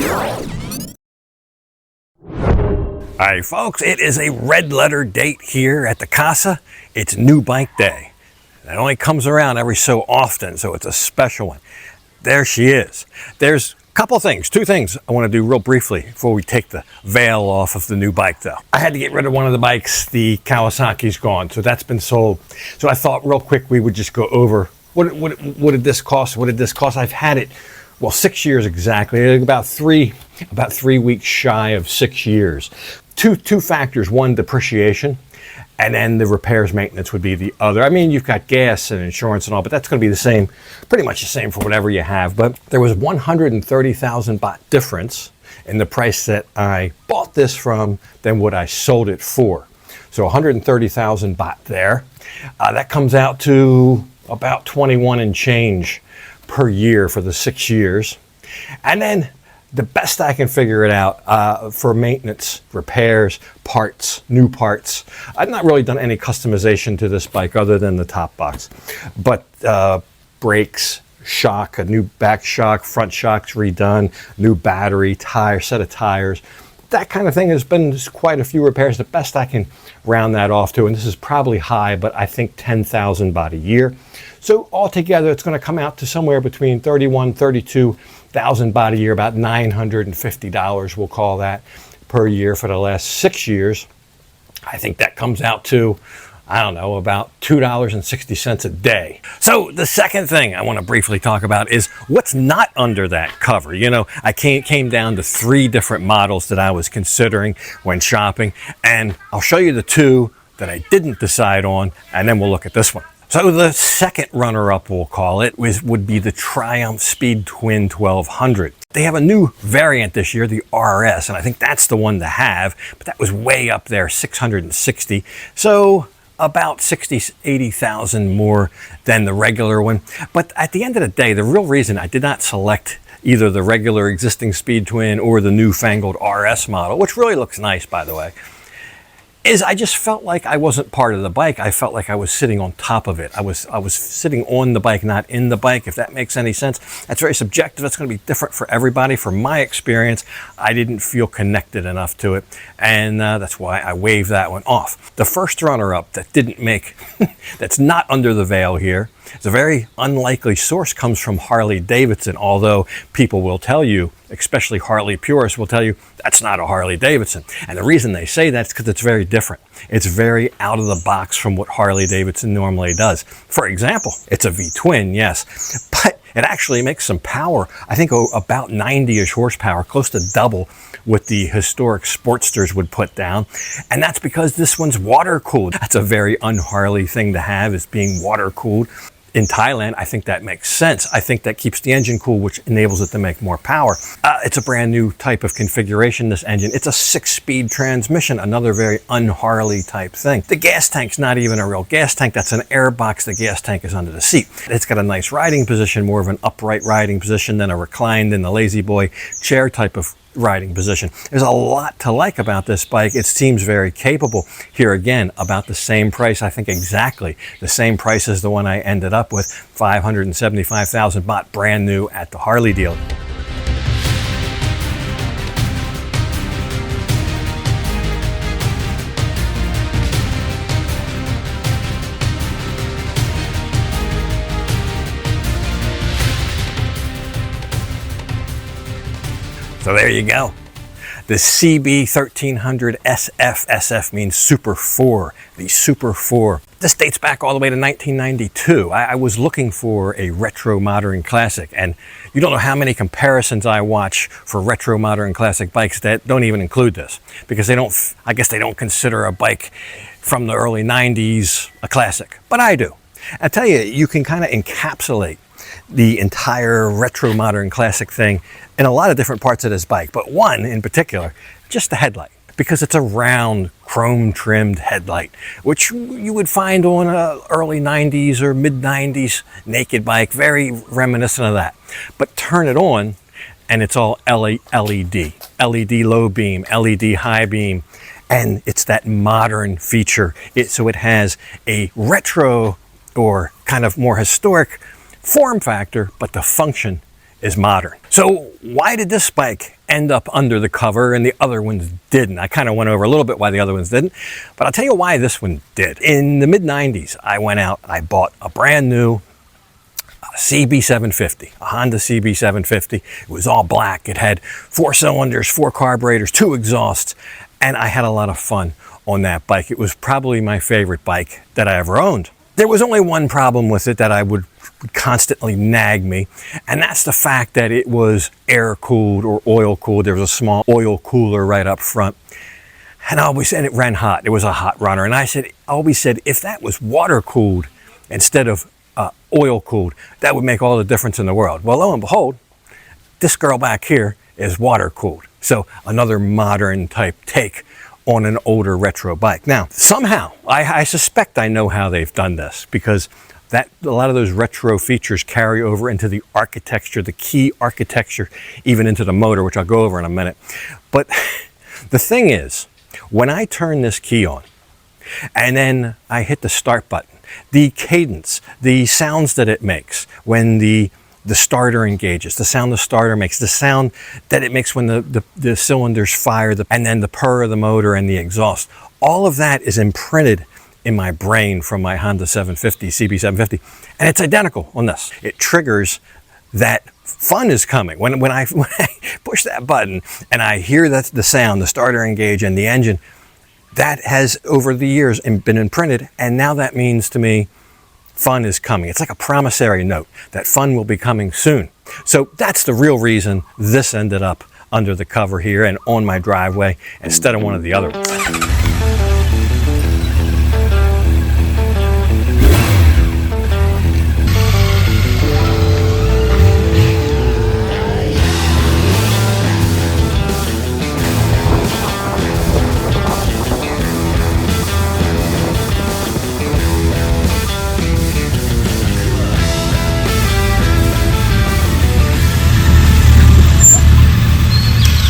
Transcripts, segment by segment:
All right, folks, it is a red letter date here at the Casa. It's New Bike Day. It only comes around every so often, so it's a special one. There she is. There's a couple things, two things I want to do real briefly before we take the veil off of the new bike, though. I had to get rid of one of the bikes. The Kawasaki's gone, so that's been sold. So I thought real quick we would just go over what did this cost? What did this cost? I've had it, well, 6 years exactly, about three weeks shy of 6 years. Two factors: one, depreciation, and then the repairs maintenance would be the other. I mean, you've got gas and insurance and all, but that's going to be the same, pretty much the same for whatever you have. But there was 130,000 baht difference in the price that I bought this from than what I sold it for. So 130,000 baht there. That comes out to about 21 and change per year for the 6 years. And then the best I can figure it out for maintenance, repairs, parts, new parts. I've not really done any customization to this bike other than the top box. But brakes, shock, a new back shock, front shocks redone, new battery, set of tires. That kind of thing has been quite a few repairs. The best I can round that off to, and this is probably high, but I think 10,000 baht a year. So altogether, it's going to come out to somewhere between 31, 32,000 baht a year, about $950, we'll call that, per year for the last 6 years. I think that comes out to, I don't know, about $2.60 a day. So the second thing I want to briefly talk about is what's not under that cover. You know, I came down to 3 different models that I was considering when shopping, and I'll show you the 2 that I didn't decide on, and then we'll look at this one. So the second runner-up, we'll call it, would be the Triumph Speed Twin 1200. They have a new variant this year, the RS, and I think that's the one to have, but that was way up there, 660. So about 80,000 more than the regular one. But at the end of the day, the real reason I did not select either the regular existing Speed Twin or the newfangled RS model, which really looks nice, by the way, is I just felt like I wasn't part of the bike. I felt like I was sitting on top of it. I was sitting on the bike, not in the bike, if that makes any sense. That's very subjective. That's going to be different for everybody. From my experience, I didn't feel connected enough to it, and that's why I waved that one off. The first runner-up that didn't make, that's not under the veil here, it's a very unlikely source, comes from Harley Davidson, although people will tell you, especially Harley purists will tell you, that's not a Harley Davidson. And the reason they say that is because it's very different. It's very out of the box from what Harley Davidson normally does. For example, it's a V-twin, yes, but it actually makes some power. I think about 90-ish horsepower, close to double what the historic Sportsters would put down. And that's because this one's water-cooled. That's a very un-Harley thing to have, is being water-cooled. In Thailand, I think that makes sense. I think that keeps the engine cool, which enables it to make more power. It's a brand new type of configuration, this engine. It's a 6-speed transmission, another very un-Harley type thing. The gas tank's not even a real gas tank. That's an air box. The gas tank is under the seat. It's got a nice riding position, more of an upright riding position than a reclined in the lazy boy chair type of riding position. There's a lot to like about this bike. It seems very capable. Here again, about the same price, I think exactly the same price as the one I ended up with, 575,000 baht, brand new at the Harley dealer. So there you go. The CB1300 SF. SF means Super 4, the Super 4. This dates back all the way to 1992. I was looking for a retro modern classic, and you don't know how many comparisons I watch for retro modern classic bikes that don't even include this, because I guess they don't consider a bike from the early 90s a classic, but I do. I tell you, you can kind of encapsulate the entire retro modern classic thing in a lot of different parts of this bike, but one in particular, just the headlight, because it's a round chrome trimmed headlight, which you would find on a early 90s or mid 90s naked bike, very reminiscent of that. But turn it on and it's all LED low beam, LED high beam, and it's that modern feature. So it has a retro or kind of more historic form factor, but the function is modern. So why did this bike end up under the cover and the other ones didn't. I kind of went over a little bit why the other ones didn't, but I'll tell you why this one did. In the mid-90s, I went out, I bought a brand new CB750, a Honda CB750. It was all black. It had 4 cylinders, 4 carburetors, 2 exhausts, and I had a lot of fun on that bike. It was probably my favorite bike that I ever owned. There was only one problem with it that I would constantly nag me, and that's the fact that it was air cooled or oil cooled. There was a small oil cooler right up front, and it ran hot. It was a hot runner, and I always said if that was water cooled instead of oil cooled, that would make all the difference in the world. Well, lo and behold, this girl back here is water cooled. So another modern type take on an older retro bike. Now, somehow, I suspect I know how they've done this, because a lot of those retro features carry over into the architecture, the key architecture, even into the motor, which I'll go over in a minute. But the thing is, when I turn this key on and then I hit the start button, the cadence, the sounds that it makes when the starter engages, the sound the starter makes, the sound that it makes when the cylinders fire, and then the purr of the motor and the exhaust, all of that is imprinted in my brain from my Honda 750, CB750, and it's identical on this. It triggers that fun is coming. When I push that button and I hear the sound, the starter engage and the engine, that has over the years been imprinted, and now that means to me fun is coming. It's like a promissory note that fun will be coming soon. So that's the real reason this ended up under the cover here and on my driveway instead of one of the other ones.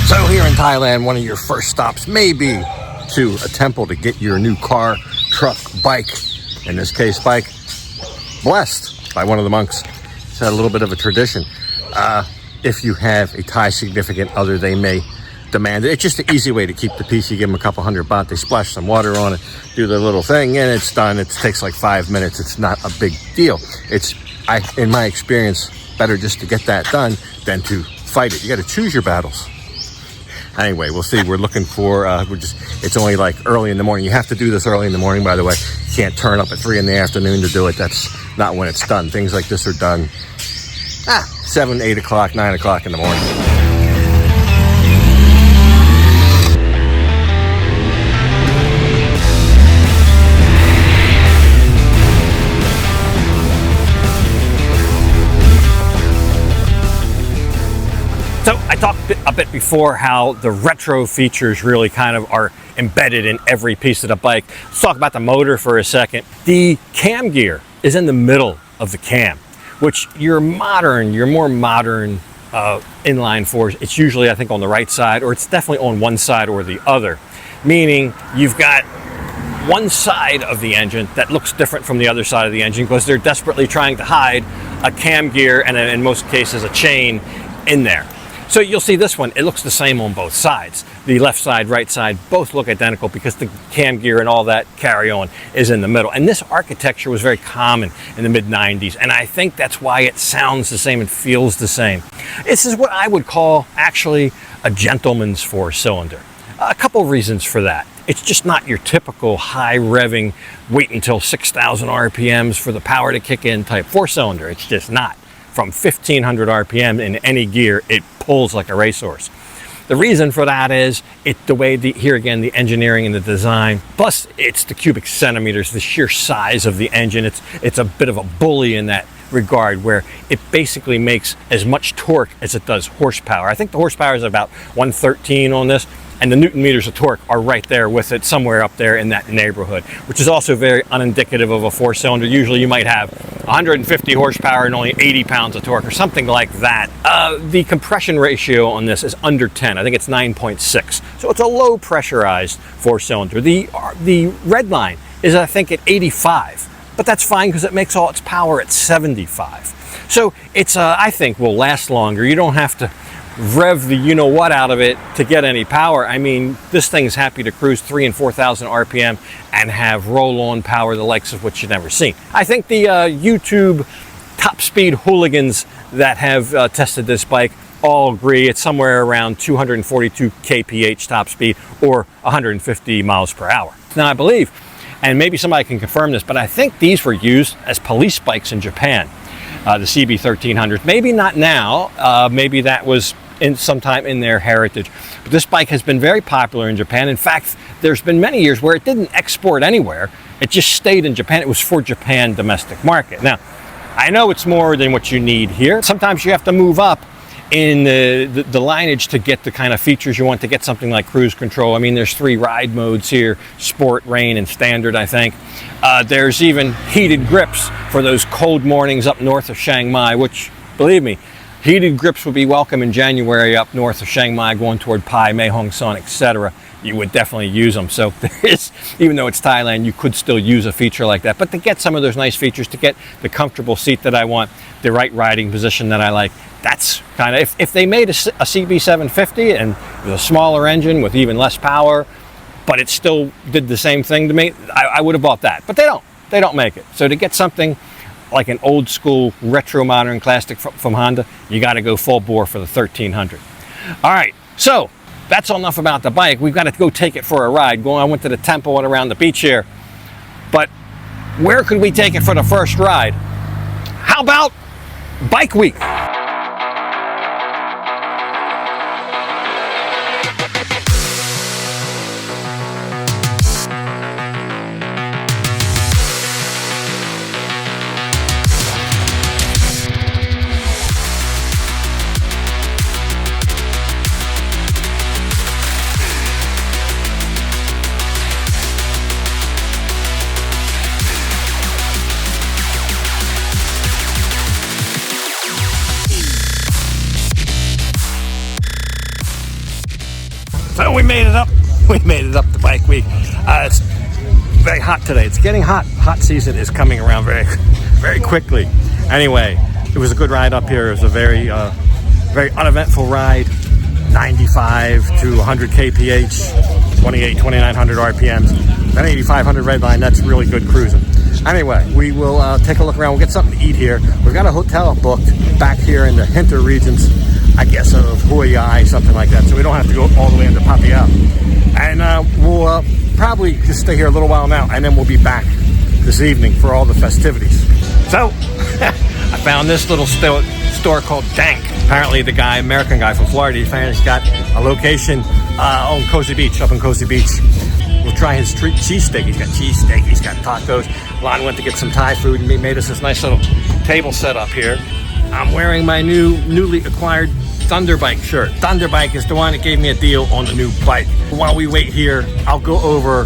So here in Thailand, one of your first stops may be to a temple to get your new car, truck, bike, in this case bike, blessed by one of the monks. It's a little bit of a tradition. If you have a Thai significant other, they may demand it. It's just an easy way to keep the peace. You give them a couple $100 baht, they splash some water on it, do their little thing, and it's done. It takes like 5 minutes. It's not a big deal. In my experience, better just to get that done than to fight it. You got to choose your battles. Anyway, we'll see. We're looking for, it's only like early in the morning. You have to do this early in the morning, by the way. You can't turn up at 3 in the afternoon to do it. That's not when it's done. Things like this are done 7, 8 o'clock, 9 o'clock in the morning. So I talked a bit before how the retro features really kind of are embedded in every piece of the bike. Let's talk about the motor for a second. The cam gear is in the middle of the cam, which your more modern inline fours, it's usually I think on the right side, or it's definitely on one side or the other. Meaning you've got one side of the engine that looks different from the other side of the engine because they're desperately trying to hide a cam gear and in most cases a chain in there. So you'll see this one, it looks the same on both sides. The left side, right side, both look identical because the cam gear and all that carry on is in the middle. And this architecture was very common in the mid-90s, and I think that's why it sounds the same and feels the same. This is what I would call actually a gentleman's four-cylinder. A couple reasons for that. It's just not your typical high revving, wait until 6,000 RPMs for the power to kick in type four-cylinder. It's just not. From 1,500 RPM in any gear, it pulls like a racehorse. The reason for that is the way here again, the engineering and the design, plus it's the cubic centimeters, the sheer size of the engine. It's a bit of a bully in that regard, where it basically makes as much torque as it does horsepower. I think the horsepower is about 113 on this, and the Newton meters of torque are right there with it, somewhere up there in that neighborhood, which is also very unindicative of a four-cylinder. Usually you might have 150 horsepower and only 80 pounds of torque or something like that. The compression ratio on this is under 10. I think it's 9.6. So it's a low pressurized four-cylinder. The red line is I think at 85, but that's fine because it makes all its power at 75. So it's I think will last longer. You don't have to rev the you-know-what out of it to get any power. I mean, this thing's happy to cruise 3,000 and 4,000 RPM and have roll-on power the likes of what you've never seen. I think the YouTube top speed hooligans that have tested this bike all agree it's somewhere around 242 kph top speed or 150 miles per hour. Now, I believe, and maybe somebody can confirm this, but I think these were used as police bikes in Japan, the CB1300. Maybe not now, maybe that was in sometime in their heritage. But this bike has been very popular in Japan. In fact, there's been many years where it didn't export anywhere. It just stayed in Japan. It was for Japan domestic market. Now, I know it's more than what you need here. Sometimes you have to move up in the lineage to get the kind of features you want to get something like cruise control. I mean, there's 3 ride modes here: sport, rain, and standard, I think. There's even heated grips for those cold mornings up north of Chiang Mai, which, believe me, heated grips would be welcome in January up north of Chiang Mai, going toward Pai, Mae Hong Son, etc. You would definitely use them. So there is, even though it's Thailand, you could still use a feature like that. But to get some of those nice features, to get the comfortable seat that I want, the right riding position that I like, that's kind of, if they made a CB750 and it was a smaller engine with even less power, but it still did the same thing to me, I would have bought that. But they don't. They don't make it. So to get something like an old school retro modern classic from Honda, you got to go full bore for the 1300. All right, so that's enough about the bike. We've got to go take it for a ride. I went to the temple and around the beach here, but where could we take it for the first ride? How about Bike Week? So we made it up. We made it up to Bike Week. It's very hot today. It's getting hot. Hot season is coming around very, very quickly. Anyway, it was a good ride up here. It was a very, very uneventful ride. 95 to 100 kph, 2,900 RPMs, then 8,500 red line. That's really good cruising. Anyway, we will take a look around. We'll get something to eat here. We've got a hotel booked back here in the hinter regions, I guess, of Huai, something like that, so we don't have to go all the way into Pattaya. And we'll probably just stay here a little while now, and then we'll be back this evening for all the festivities. So, I found this little store called Dank. Apparently the guy, American guy from Florida, he's got a location on Cozy Beach, up in Cozy Beach. We'll try his cheesesteak. He's got cheesesteak, he's got tacos. Lon went to get some Thai food, and he made us this nice little table set up here. I'm wearing my newly acquired Thunderbike shirt. Thunderbike is the one that gave me a deal on the new bike. While we wait here, I'll go over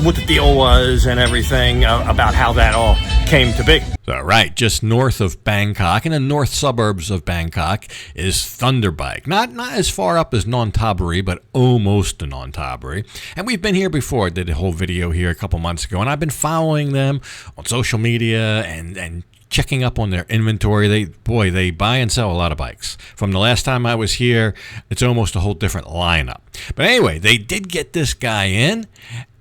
what the deal was and everything about how that all came to be. So, right, just north of Bangkok, in the north suburbs of Bangkok, is Thunderbike. Not as far up as Nonthaburi, but almost to Nonthaburi. And we've been here before. I did a whole video here a couple months ago, and I've been following them on social media and checking up on their inventory. They buy and sell a lot of bikes. From the last time I was here, it's almost a whole different lineup. But anyway, they did get this guy in,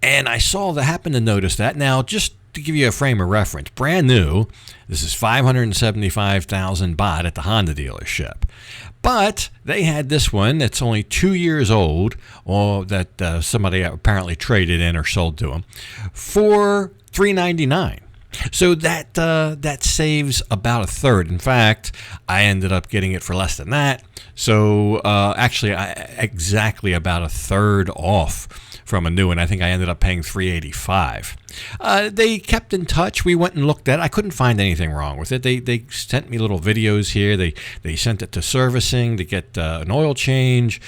and I happened to notice that. Now, just to give you a frame of reference, brand new, this is 575,000 baht at the Honda dealership. But they had this one that's only 2 years old, or that somebody apparently traded in or sold to them, for $399. So that saves about a third. In fact, I ended up getting it for less than that. So actually, exactly about a third off from a new one. I think I ended up paying $385. They kept in touch. We went and looked at it. I couldn't find anything wrong with it. They sent me little videos here. They sent it to servicing to get an oil change.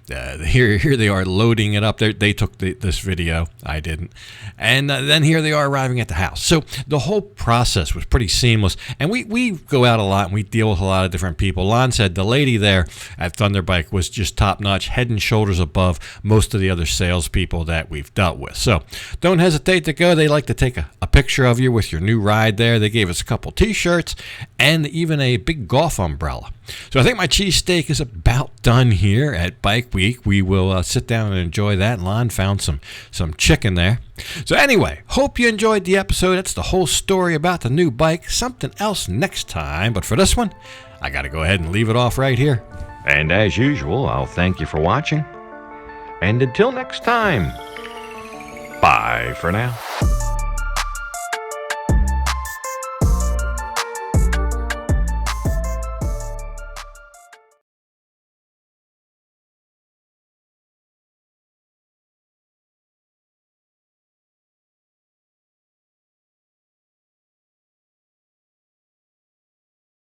Here they are loading it up. They took this video. I didn't. And then here they are arriving at the house. So the whole process was pretty seamless. And we go out a lot and we deal with a lot of different people. Lon said the lady there at Thunderbike was just top notch, head and shoulders above most of the other salespeople that we've dealt with. So don't hesitate to go. They like to take a picture of you with your new ride there. They gave us a couple t-shirts and even a big golf umbrella. So I think my cheesesteak is about done here at Bike Week. We will sit down and enjoy that. Lon found some chicken there. So anyway, hope you enjoyed the episode. That's the whole story about the new bike. Something else next time. But for this one, I got to go ahead and leave it off right here. And as usual, I'll thank you for watching. And until next time, bye for now.